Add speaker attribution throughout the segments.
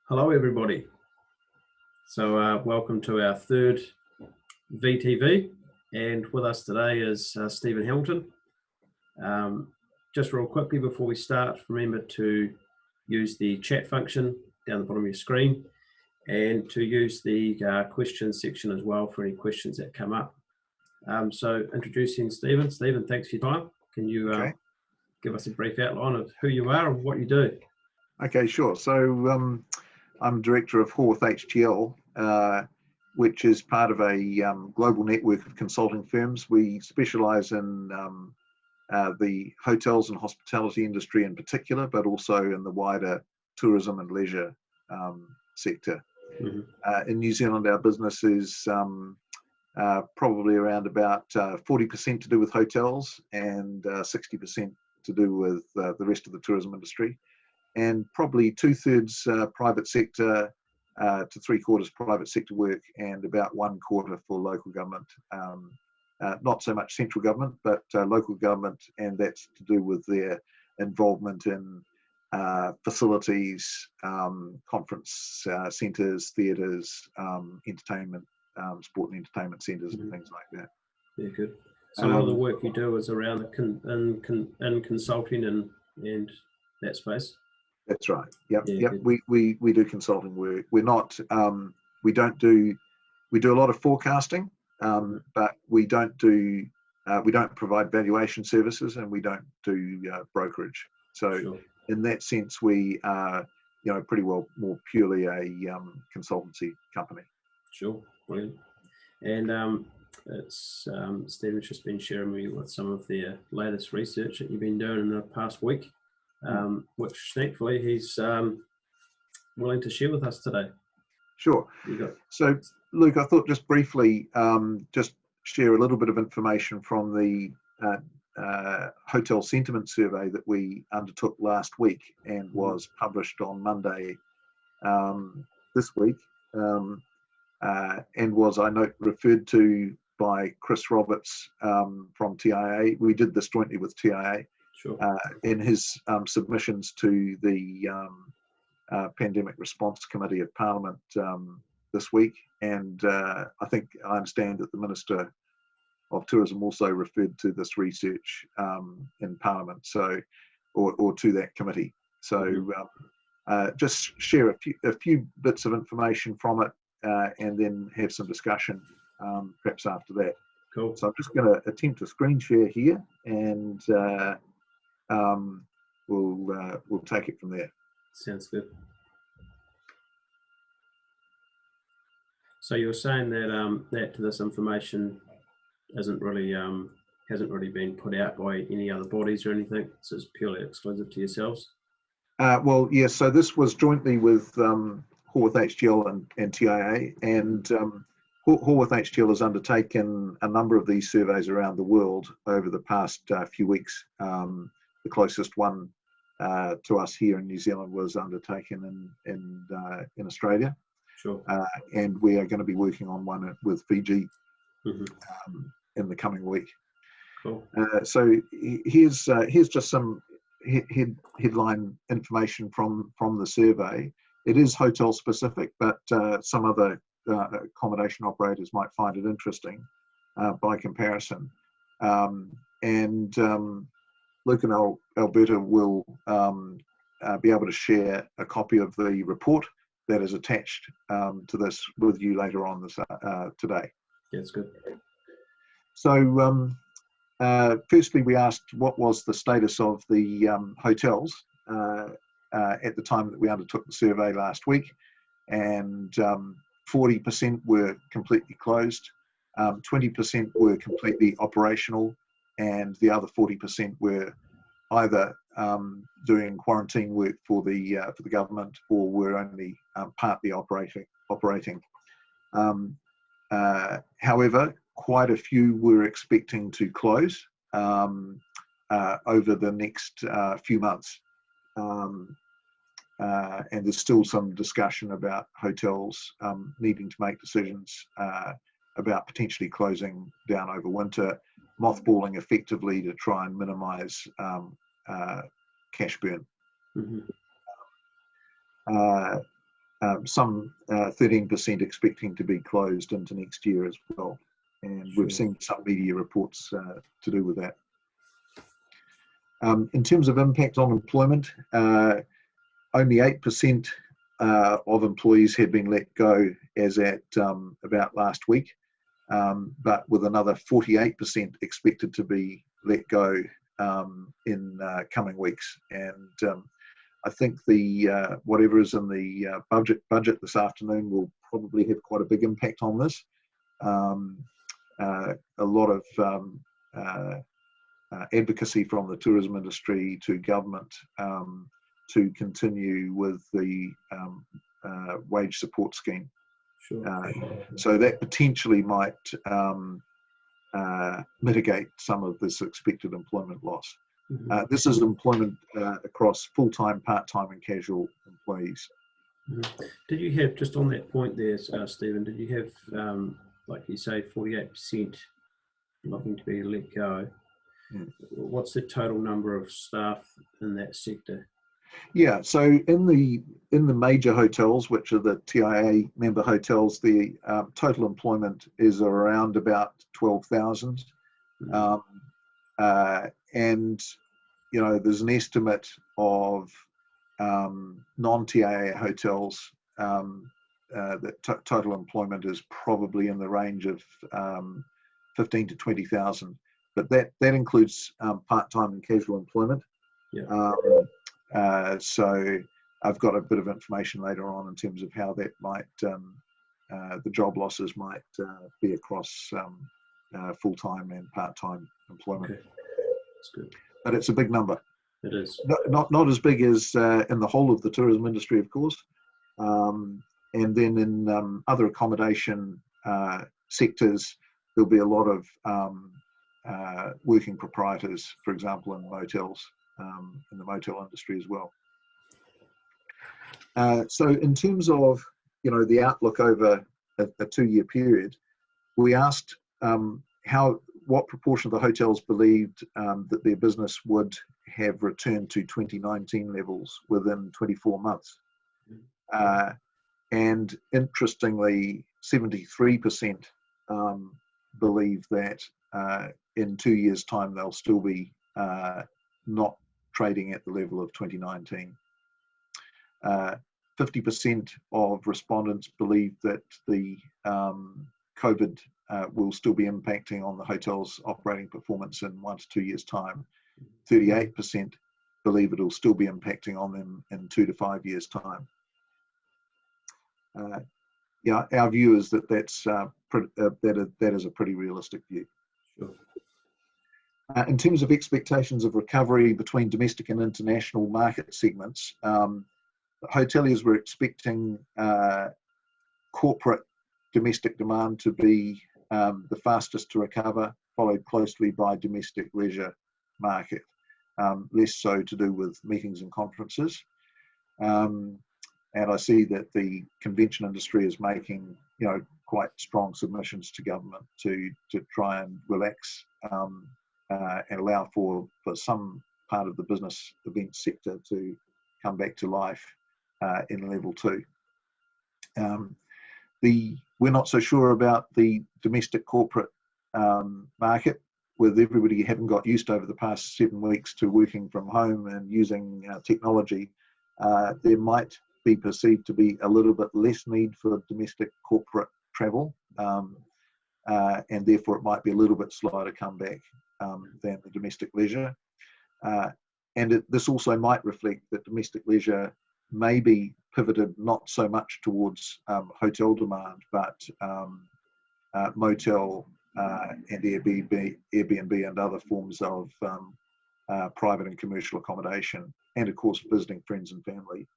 Speaker 1: Hello, everybody. So welcome to our third VTV, and with us today is Stephen Hamilton. Just real quickly before we start, remember to use the chat function down the bottom of your screen and to use the questions section as well for any questions that come up. So introducing Stephen. Stephen, thanks for your time. Can you give us a brief outline of who you are and what you do?
Speaker 2: Okay, sure. So I'm director of Horwath HTL, which is part of a global network of consulting firms. We specialise in the hotels and hospitality industry in particular, but also in the wider tourism and leisure sector. Mm-hmm. In New Zealand, our business is probably around about 40% to do with hotels and 60% to do with the rest of the tourism industry. And probably 2/3 private sector to 3/4 private sector work, and about 1/4 for local government. Not so much central government, but local government, and that's to do with their involvement in facilities, conference centres, theatres, entertainment, sport and entertainment centres, and things like that.
Speaker 1: Yeah, good. So a lot of the work you do is around in consulting and that space.
Speaker 2: That's right. Yep.
Speaker 1: Yeah,
Speaker 2: yep. We do consulting work. We're not. We do a lot of forecasting, but we don't provide valuation services, and we don't do brokerage. So sure. In that sense, we are pretty well more purely a consultancy company.
Speaker 1: Sure. Brilliant. And Stephen's just been sharing me with some of the latest research that you've been doing in the past week. Which thankfully he's willing to share with us today.
Speaker 2: Sure. So, Luke, I thought just briefly just share a little bit of information from the hotel sentiment survey that we undertook last week and was published on Monday this week, and was, I note, referred to by Chris Roberts from TIA. We did this jointly with TIA.
Speaker 1: Sure.
Speaker 2: In his submissions to the Pandemic Response Committee of Parliament this week, and I understand that the Minister of Tourism also referred to this research in Parliament, so or to that committee. So just share a few bits of information from it, and then have some discussion perhaps after that.
Speaker 1: Cool.
Speaker 2: So I'm just going to attempt a screen share here, and we'll take it from there.
Speaker 1: Sounds good. So you're saying that that this information hasn't really been put out by any other bodies or anything. This is purely exclusive to yourselves.
Speaker 2: Well, yes. So this was jointly with Horwath HTL and TIA, and Horwath HTL has undertaken a number of these surveys around the world over the past few weeks. The closest one to us here in New Zealand was undertaken in Australia.
Speaker 1: Sure.
Speaker 2: And we are going to be working on one with Fiji in the coming week.
Speaker 1: Cool.
Speaker 2: So here's just some headline information from the survey. It is hotel specific, but some other accommodation operators might find it interesting by comparison. And Luke and Alberta will be able to share a copy of the report that is attached to this with you later on today.
Speaker 1: Yeah, that's good.
Speaker 2: So firstly, we asked what was the status of the hotels at the time that we undertook the survey last week, and 40% were completely closed, 20% were completely operational, and the other 40% were either doing quarantine work for the government, or were only partly operating. However, quite a few were expecting to close over the next few months, and there's still some discussion about hotels needing to make decisions about potentially closing down over winter, mothballing effectively to try and minimise cash burn. some 13% expecting to be closed into next year as well. And we've seen some media reports to do with that. In terms of impact on employment, only 8% of employees had been let go as at about last week, but with another 48% expected to be let go in coming weeks. And I think the whatever is in the budget this afternoon will probably have quite a big impact on this. A lot of advocacy from the tourism industry to government to continue with the wage support scheme.
Speaker 1: Sure.
Speaker 2: So that potentially might mitigate some of this expected employment loss.
Speaker 1: Mm-hmm.
Speaker 2: This is employment across full-time, part-time and casual employees.
Speaker 1: Mm-hmm. Did you have, just on that point there, Stephen, did you have, like you say, 48% looking to be let go? What's the total number of staff in that sector?
Speaker 2: Yeah, so in the major hotels, which are the TIA member hotels, the total employment is around about 12,000. And you know, there's an estimate of non-TIA hotels that total employment is probably in the range of 15 to 20,000. But that includes part-time and casual employment.
Speaker 1: Yeah.
Speaker 2: So I've got a bit of information later on in terms of how that might, the job losses might be across full-time and part-time employment.
Speaker 1: Okay. That's good.
Speaker 2: But it's a big number.
Speaker 1: It is.
Speaker 2: Not as big as in the whole of the tourism industry, of course. And then in other accommodation sectors, there'll be a lot of working proprietors, for example, in motels, in the motel industry as well. So in terms of, you know, the outlook over a 2-year period, we asked what proportion of the hotels believed that their business would have returned to 2019 levels within 24 months. And interestingly, 73% believe that in 2 years' time they'll still be not trading at the level of 2019. 50% of respondents believe that the COVID will still be impacting on the hotel's operating performance in 1 to 2 years' time. 38% believe it'll still be impacting on them in 2 to 5 years' time. Yeah, our view is that that is a pretty realistic view.
Speaker 1: Sure.
Speaker 2: In terms of expectations of recovery between domestic and international market segments, hoteliers were expecting corporate domestic demand to be the fastest to recover, followed closely by domestic leisure market, less so to do with meetings and conferences. And I see that the convention industry is making, you know, quite strong submissions to government to try and relax and allow for some part of the business event sector to come back to life in level 2. We're not so sure about the domestic corporate market, with everybody having got used over the past 7 weeks to working from home and using technology. There might be perceived to be a little bit less need for domestic corporate travel, and therefore it might be a little bit slower to come back than the domestic leisure. And this also might reflect that domestic leisure may be pivoted not so much towards hotel demand, but motel and Airbnb and other forms of private and commercial accommodation, and of course visiting friends and family,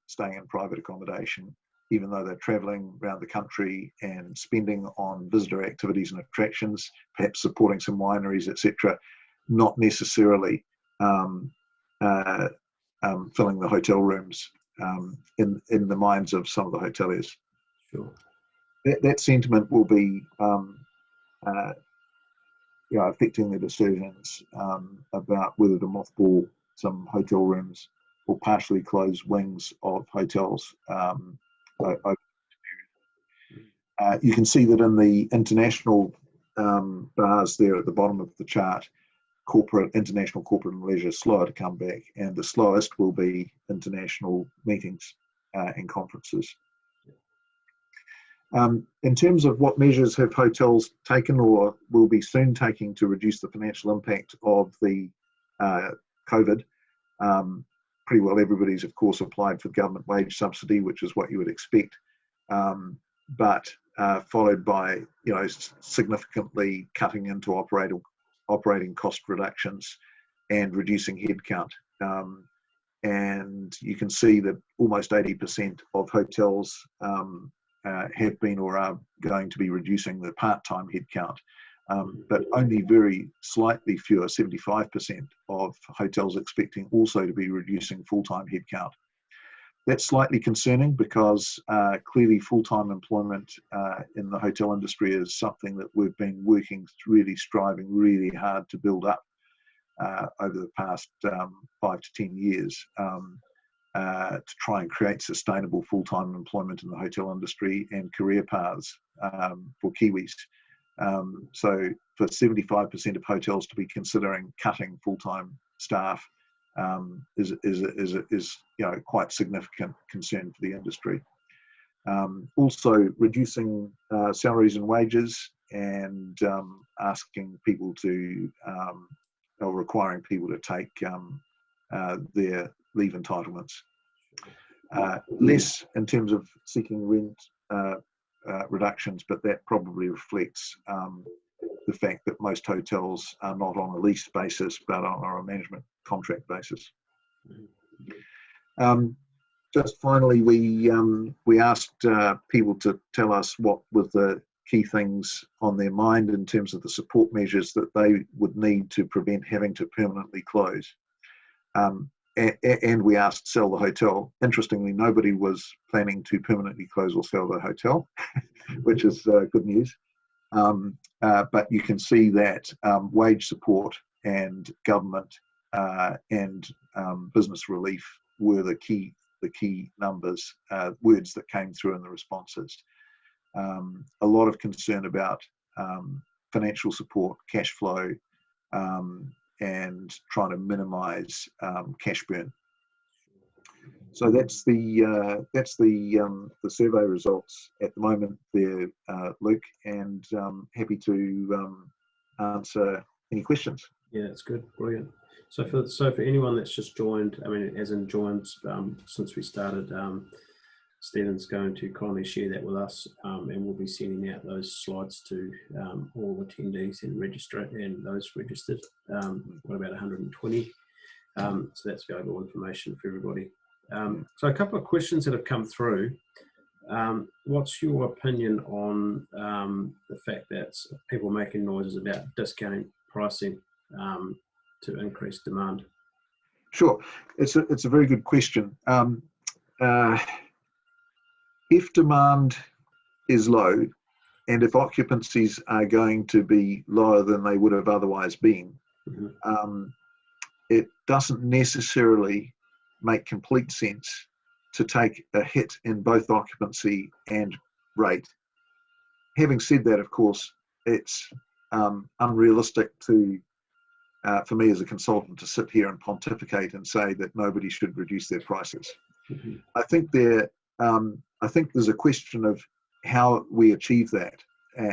Speaker 2: staying in private accommodation, even though they're traveling around the country and spending on visitor activities and attractions, perhaps supporting some wineries, etc., not necessarily filling the hotel rooms in the minds of some of the hoteliers.
Speaker 1: Sure.
Speaker 2: That sentiment will be affecting the decisions about whether to mothball some hotel rooms or partially closed wings of hotels. You can see that in the international bars there at the bottom of the chart, international corporate and leisure slower to come back, and the slowest will be international meetings and conferences. In terms of what measures have hotels taken or will be soon taking to reduce the financial impact of the COVID, pretty well everybody's of course applied for government wage subsidy, which is what you would expect, but followed by significantly cutting into operating cost reductions and reducing headcount. And you can see that almost 80% of hotels have been or are going to be reducing the part-time headcount, but only very slightly fewer, 75% of hotels expecting also to be reducing full-time headcount. That's slightly concerning because clearly full-time employment in the hotel industry is something that we've been striving really hard to build up over the past 5 to 10 years to try and create sustainable full-time employment in the hotel industry and career paths for Kiwis. So for 75% of hotels to be considering cutting full-time staff is quite significant concern for the industry. Also reducing salaries and wages and asking people to or requiring people to take their leave entitlements. Less in terms of seeking rent reductions, but that probably reflects the fact that most hotels are not on a lease basis, but on a management contract basis. Just finally, we asked people to tell us what were the key things on their mind in terms of the support measures that they would need to prevent having to permanently close. And we asked sell the hotel. Interestingly, nobody was planning to permanently close or sell the hotel, which is good news. But you can see that wage support and government and business relief were the key numbers, words that came through in the responses. A lot of concern about financial support, cash flow, and trying to minimise cash burn. So that's the survey results at the moment there, Luke, and happy to answer any questions.
Speaker 1: Yeah, that's good, brilliant. So for anyone that's just joined, I mean, as in joined since we started, Stephen's going to kindly share that with us, and we'll be sending out those slides to all attendees and those registered. What about 120? So that's valuable information for everybody. So a couple of questions that have come through. What's your opinion on the fact that people are making noises about discounting pricing to increase demand?
Speaker 2: Sure, it's a very good question. If demand is low, and if occupancies are going to be lower than they would have otherwise been, it doesn't necessarily make complete sense to take a hit in both occupancy and rate. Having said that, of course, it's unrealistic for me as a consultant to sit here and pontificate and say that nobody should reduce their prices. I think there's a question of how we achieve that.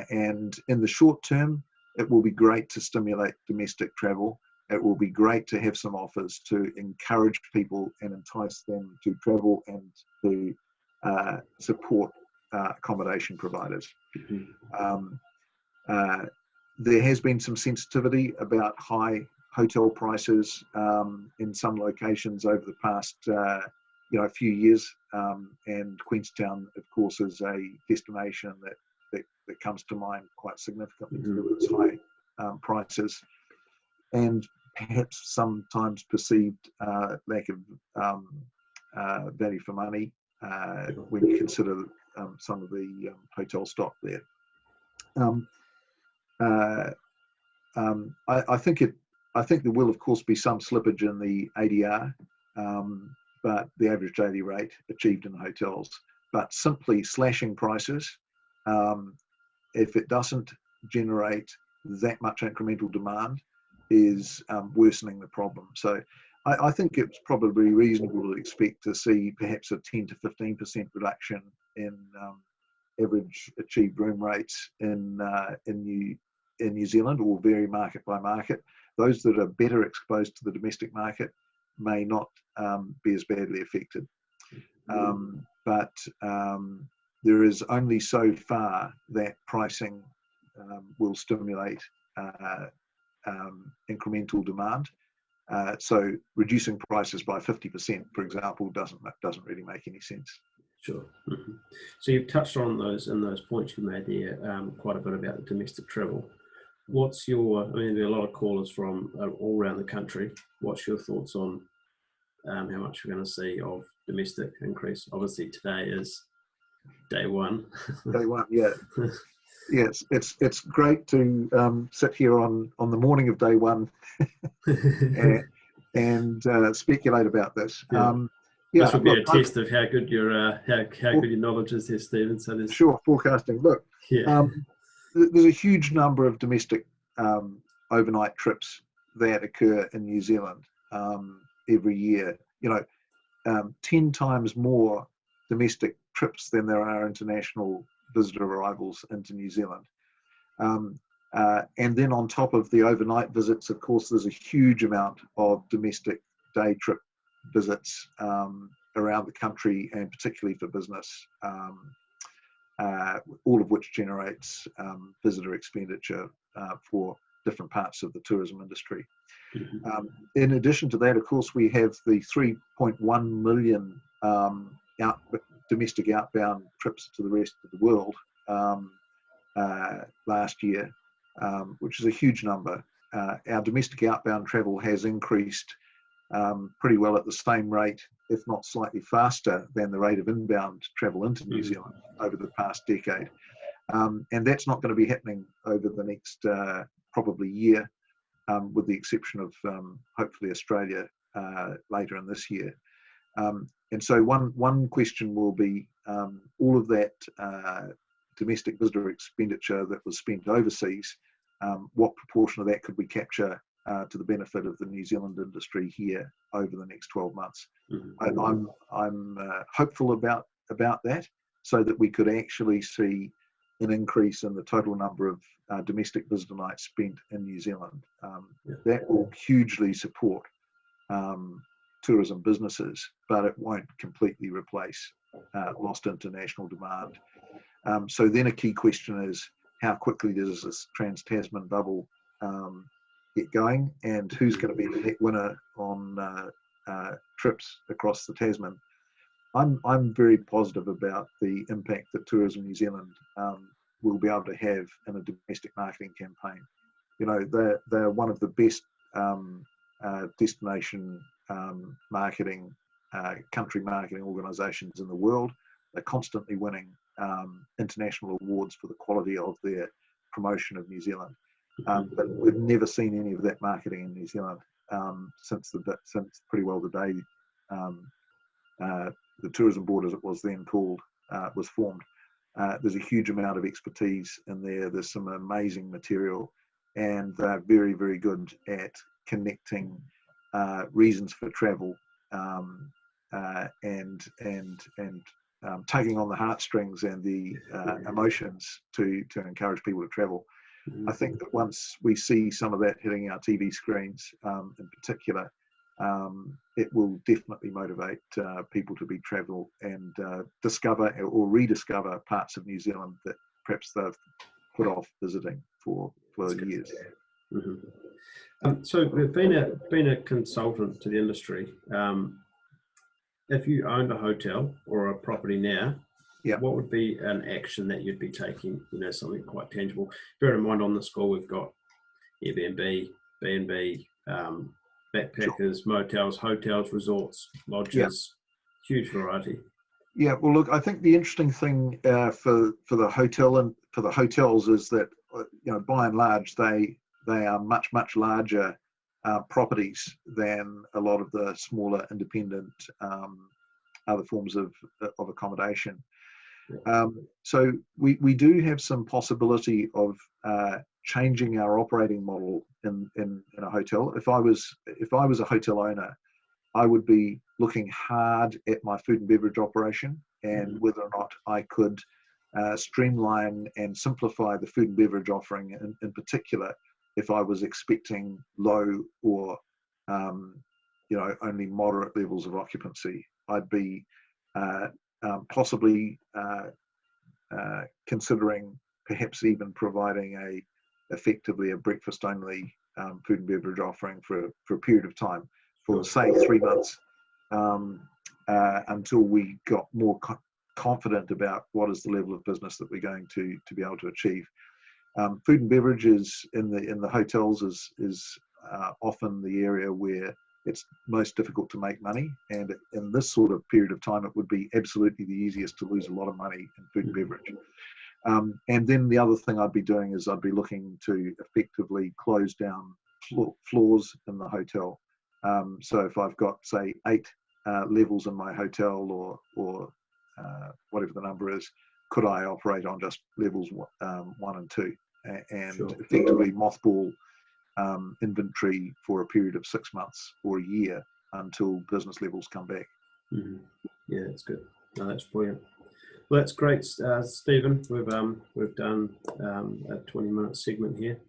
Speaker 2: And in the short term, it will be great to stimulate domestic travel. It will be great to have some offers to encourage people and entice them to travel and to support accommodation providers. There has been some sensitivity about high hotel prices in some locations over the past few years, and Queenstown, of course, is a destination that comes to mind quite significantly through its high prices, and perhaps sometimes perceived lack of value for money when you consider some of the hotel stock there. I think there will, of course, be some slippage in the ADR. but the average daily rate achieved in hotels. But simply slashing prices, if it doesn't generate that much incremental demand, is worsening the problem. So I think it's probably reasonable to expect to see perhaps a 10 to 15% reduction in average achieved room rates in New Zealand, or vary market by market. Those that are better exposed to the domestic market may not be as badly affected. But there is only so far that pricing will stimulate incremental demand. So reducing prices by 50%, for example, doesn't really make any sense.
Speaker 1: Sure. Mm-hmm. So you've touched on those points you made there quite a bit about the domestic travel. What's your, I mean, there are a lot of callers from all around the country. What's your thoughts on how much we're going to see of domestic increase? Obviously today is day one.
Speaker 2: Day one, yeah. Yes, it's great to sit here on the morning of day one and speculate about this.
Speaker 1: Yeah. This will be a test of how good your good your knowledge is here, Stephen. So there's
Speaker 2: forecasting. Look,
Speaker 1: yeah.
Speaker 2: There's a huge number of domestic overnight trips that occur in New Zealand every year. 10 times more domestic trips than there are international visitor arrivals into New Zealand. And then on top of the overnight visits, of course, there's a huge amount of domestic day trip visits around the country, and particularly for business, all of which generates visitor expenditure for different parts of the tourism industry.
Speaker 1: Mm-hmm.
Speaker 2: In addition to that, of course, we have the 3.1 million domestic outbound trips to the rest of the world last year, which is a huge number. Our domestic outbound travel has increased pretty well at the same rate, if not slightly faster, than the rate of inbound travel into New Zealand over the past decade. And that's not going to be happening over the next probably year, with the exception of hopefully Australia later in this year. And so one question will be, all of that domestic visitor expenditure that was spent overseas, what proportion of that could we capture to the benefit of the New Zealand industry here over the next 12 months? Mm-hmm. I'm hopeful about that, so that we could actually see an increase in the total number of domestic visitor nights spent in New Zealand. That will hugely support tourism businesses, but it won't completely replace lost international demand. So then a key question is, how quickly does this trans-Tasman bubble get going, and who's going to be the net winner on trips across the Tasman? I'm very positive about the impact that Tourism New Zealand will be able to have in a domestic marketing campaign. They're one of the best destination marketing, country marketing organisations in the world. They're constantly winning international awards for the quality of their promotion of New Zealand. But we've never seen any of that marketing in New Zealand since pretty well the day the Tourism Board, as it was then called, was formed. There's a huge amount of expertise in there. There's some amazing material, and they're very, very good at connecting reasons for travel and tugging on the heartstrings and the emotions to encourage people to travel. I think that once we see some of that hitting our TV screens in particular, it will definitely motivate people to be travel and discover or rediscover parts of New Zealand that perhaps they've put off visiting for years.
Speaker 1: Mm-hmm. So being a consultant to the industry, if you owned a hotel or a property now, what would be an action that you'd be taking? Something quite tangible. Bear in mind, on the call we've got Airbnb, B&B, backpackers, motels, hotels, resorts, lodges, huge variety.
Speaker 2: Yeah, well, look, I think the interesting thing for the hotel and for the hotels is that by and large they are much larger properties than a lot of the smaller independent other forms of accommodation. So we do have some possibility of changing our operating model in a hotel. If I was a hotel owner, I would be looking hard at my food and beverage operation and whether or not I could streamline and simplify the food and beverage offering in particular if I was expecting low or only moderate levels of occupancy. I'd be possibly considering perhaps even providing effectively a breakfast only food and beverage offering for a period of time for say 3 months until we got more confident about what is the level of business that we're going to be able to achieve. Food and beverages in the hotels is often the area where it's most difficult to make money, and in this sort of period of time it would be absolutely the easiest to lose a lot of money in food and beverage. And then the other thing I'd be doing is I'd be looking to effectively close down floors in the hotel. So if I've got say 8 levels in my hotel or whatever the number is, could I operate on just levels 1 and 2 and effectively mothball inventory for a period of 6 months or a year until business levels come back.
Speaker 1: Yeah, that's good. No, that's brilliant. Well, that's great, Stephen. We've done a 20-minute segment here.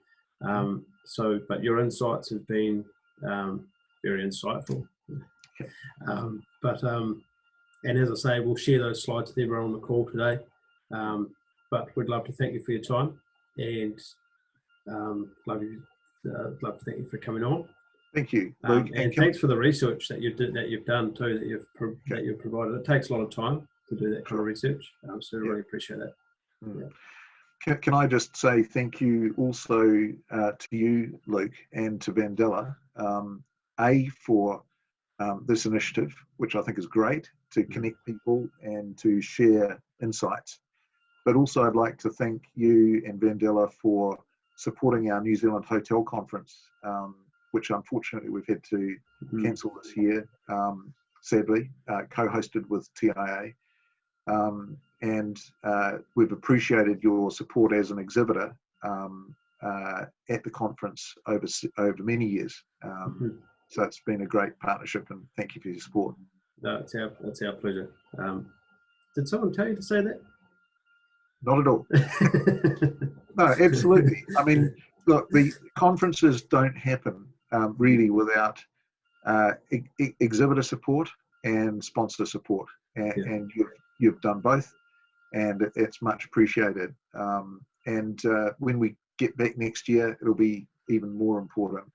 Speaker 1: But your insights have been very insightful. And as I say, we'll share those slides with everyone on the call today. But we'd love to thank you for your time, and love to thank you for coming on.
Speaker 2: Thank you, Luke.
Speaker 1: And thanks for the research that you've done too, that you've provided. It takes a lot of time to do that kind of research, so I really appreciate that.
Speaker 2: Can I just say thank you also to you, Luke, and to Vendella, for this initiative, which I think is great to connect people and to share insights. But also I'd like to thank you and Vendella for supporting our New Zealand Hotel Conference, which unfortunately we've had to cancel this year, sadly, co-hosted with TIA. And we've appreciated your support as an exhibitor at the conference over many years. So it's been a great partnership, and thank you for your support.
Speaker 1: No, it's our pleasure. Did someone tell you to say that?
Speaker 2: Not at all. No, absolutely. I mean, look, the conferences don't happen really without exhibitor support and sponsor support, and you've done both, and it's much appreciated. And when we get back next year, it'll be even more important.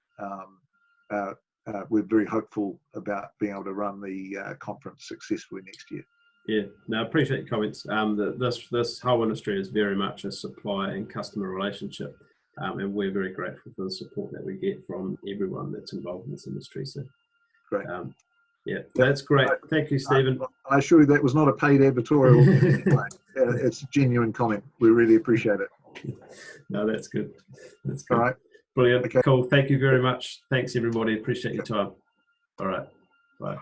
Speaker 2: We're very hopeful about being able to run the conference successfully next year.
Speaker 1: Yeah, no, I appreciate your comments. This whole industry is very much a supply and customer relationship, and we're very grateful for the support that we get from everyone that's involved in this industry. So,
Speaker 2: great.
Speaker 1: Yeah, that's great. Thank you, Stephen.
Speaker 2: I assure you that was not a paid editorial. It's a genuine comment. We really appreciate it.
Speaker 1: No, that's good. That's good.
Speaker 2: All right.
Speaker 1: Brilliant. Okay. Cool. Thank you very much. Thanks, everybody. Appreciate your time. All right. Bye.